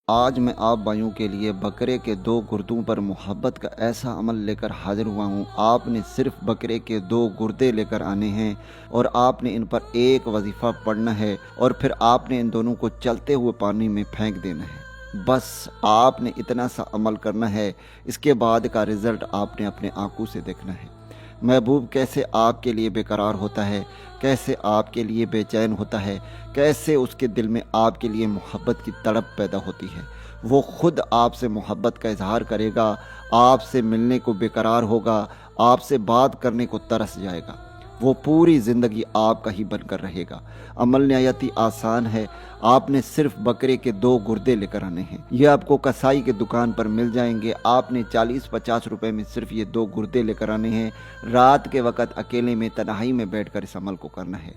آج میں آپ بھائیوں کے لیے بکرے کے دو گردوں پر محبت کا ایسا عمل لے کر حاضر ہوا ہوں۔ آپ نے صرف بکرے کے دو گردے لے کر آنے ہیں اور آپ نے ان پر ایک وظیفہ پڑھنا ہے اور پھر آپ نے ان دونوں کو چلتے ہوئے پانی میں پھینک دینا ہے۔ بس آپ نے اتنا سا عمل کرنا ہے، اس کے بعد کا رزلٹ آپ نے اپنے آنکھوں سے دیکھنا ہے۔ محبوب کیسے آپ کے لیے بے قرار ہوتا ہے، کیسے آپ کے لیے بے چین ہوتا ہے، کیسے اس کے دل میں آپ کے لیے محبت کی تڑپ پیدا ہوتی ہے۔ وہ خود آپ سے محبت کا اظہار کرے گا، آپ سے ملنے کو بے قرار ہوگا، آپ سے بات کرنے کو ترس جائے گا۔ وہ پوری زندگی آپ کا ہی بن کر رہے گا۔ عمل نہایت ہی آسان ہے، آپ نے صرف بکرے کے دو گردے لے کر آنے ہیں۔ یہ آپ کو کسائی کے دکان پر مل جائیں گے۔ آپ نے 40-50 روپے میں صرف یہ دو گردے لے کر آنے ہیں۔ رات کے وقت اکیلے میں تنہائی میں بیٹھ کر اس عمل کو کرنا ہے۔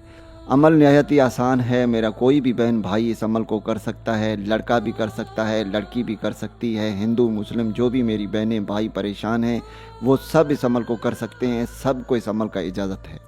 عمل نہایت ہی آسان ہے، میرا کوئی بھی بہن بھائی اس عمل کو کر سکتا ہے، لڑکا بھی کر سکتا ہے، لڑکی بھی کر سکتی ہے، ہندو مسلم جو بھی میری بہنیں بھائی پریشان ہیں وہ سب اس عمل کو کر سکتے ہیں، سب کو اس عمل کا اجازت ہے۔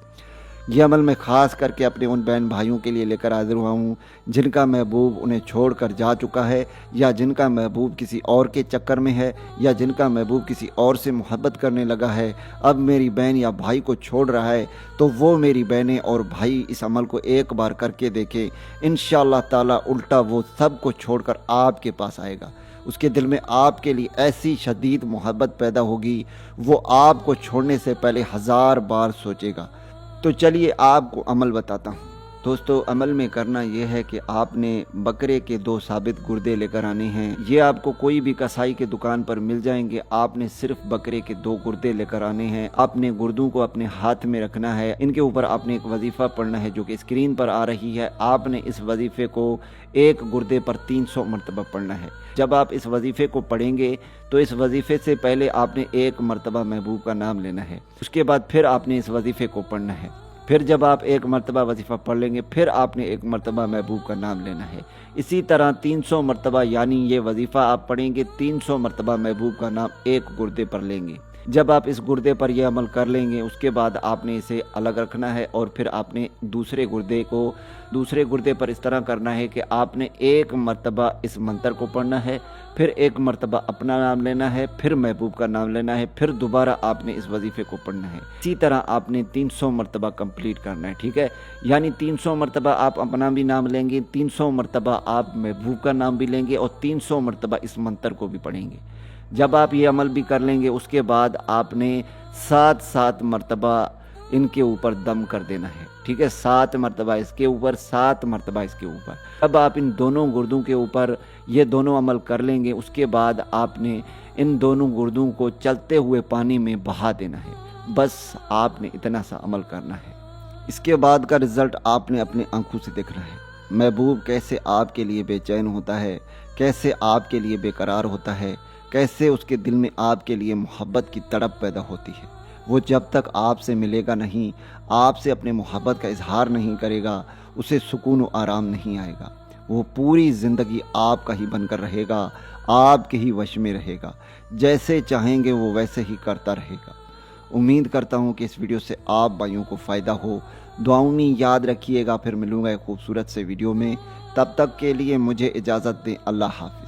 یہ عمل میں خاص کر کے اپنے ان بہن بھائیوں کے لیے لے کر حاضر ہوا ہوں جن کا محبوب انہیں چھوڑ کر جا چکا ہے، یا جن کا محبوب کسی اور کے چکر میں ہے، یا جن کا محبوب کسی اور سے محبت کرنے لگا ہے، اب میری بہن یا بھائی کو چھوڑ رہا ہے، تو وہ میری بہنیں اور بھائی اس عمل کو ایک بار کر کے دیکھیں، انشاءاللہ تعالی الٹا وہ سب کو چھوڑ کر آپ کے پاس آئے گا۔ اس کے دل میں آپ کے لیے ایسی شدید محبت پیدا ہوگی، وہ آپ کو چھوڑنے سے پہلے 1000 بار سوچے گا۔ تو چلیے آپ کو عمل بتاتا ہوں۔ دوستو، عمل میں کرنا یہ ہے کہ آپ نے بکرے کے دو ثابت گردے لے کر آنے ہیں۔ یہ آپ کو کوئی بھی کسائی کے دکان پر مل جائیں گے۔ آپ نے صرف بکرے کے دو گردے لے کر آنے ہیں۔ آپ نے گردوں کو اپنے ہاتھ میں رکھنا ہے، ان کے اوپر آپ نے ایک وظیفہ پڑھنا ہے جو کہ اسکرین پر آ رہی ہے۔ آپ نے اس وظیفے کو ایک گردے پر 300 مرتبہ پڑھنا ہے۔ جب آپ اس وظیفے کو پڑھیں گے تو اس وظیفے سے پہلے آپ نے ایک مرتبہ محبوب کا نام لینا ہے، اس کے بعد پھر آپ نے اس وظیفے کو پڑھنا ہے۔ پھر جب آپ ایک مرتبہ وظیفہ پڑھ لیں گے پھر آپ نے ایک مرتبہ محبوب کا نام لینا ہے۔ اسی طرح 300 مرتبہ، یعنی یہ وظیفہ آپ پڑھیں گے 300 مرتبہ محبوب کا نام ایک گردے پر لیں گے۔ جب آپ اس گردے پر یہ عمل کر لیں گے اس کے بعد آپ نے اسے الگ رکھنا ہے اور پھر آپ نے دوسرے گردے پر اس طرح کرنا ہے کہ آپ نے ایک مرتبہ اس منتر کو پڑھنا ہے، پھر ایک مرتبہ اپنا نام لینا ہے، پھر محبوب کا نام لینا ہے، پھر دوبارہ آپ نے اس وظیفے کو پڑھنا ہے۔ اسی طرح آپ نے 300 مرتبہ کمپلیٹ کرنا ہے، ٹھیک ہے؟ یعنی 300 مرتبہ آپ اپنا بھی نام لیں گے، 300 مرتبہ آپ محبوب کا نام بھی لیں گے اور 300 مرتبہ اس منتر کو بھی پڑھیں گے۔ جب آپ یہ عمل بھی کر لیں گے اس کے بعد آپ نے 7 مرتبہ ان کے اوپر دم کر دینا ہے، ٹھیک ہے؟ 7 مرتبہ اس کے اوپر، 7 مرتبہ اس کے اوپر۔ جب آپ ان دونوں گردوں کے اوپر یہ دونوں عمل کر لیں گے اس کے بعد آپ نے ان دونوں گردوں کو چلتے ہوئے پانی میں بہا دینا ہے۔ بس آپ نے اتنا سا عمل کرنا ہے، اس کے بعد کا رزلٹ آپ نے اپنی آنکھوں سے دیکھنا ہے۔ محبوب کیسے آپ کے لیے بے چین ہوتا ہے، کیسے آپ کے لیے بے قرار ہوتا ہے، کیسے اس کے دل میں آپ کے لیے محبت کی تڑپ پیدا ہوتی ہے۔ وہ جب تک آپ سے ملے گا نہیں، آپ سے اپنے محبت کا اظہار نہیں کرے گا، اسے سکون و آرام نہیں آئے گا۔ وہ پوری زندگی آپ کا ہی بن کر رہے گا، آپ کے ہی وش میں رہے گا، جیسے چاہیں گے وہ ویسے ہی کرتا رہے گا۔ امید کرتا ہوں کہ اس ویڈیو سے آپ بھائیوں کو فائدہ ہو۔ دعاؤں میں یاد رکھیے گا، پھر ملوں گا ایک خوبصورت سے ویڈیو میں۔ تب تک کے لیے مجھے اجازت دیں، اللہ حافظ۔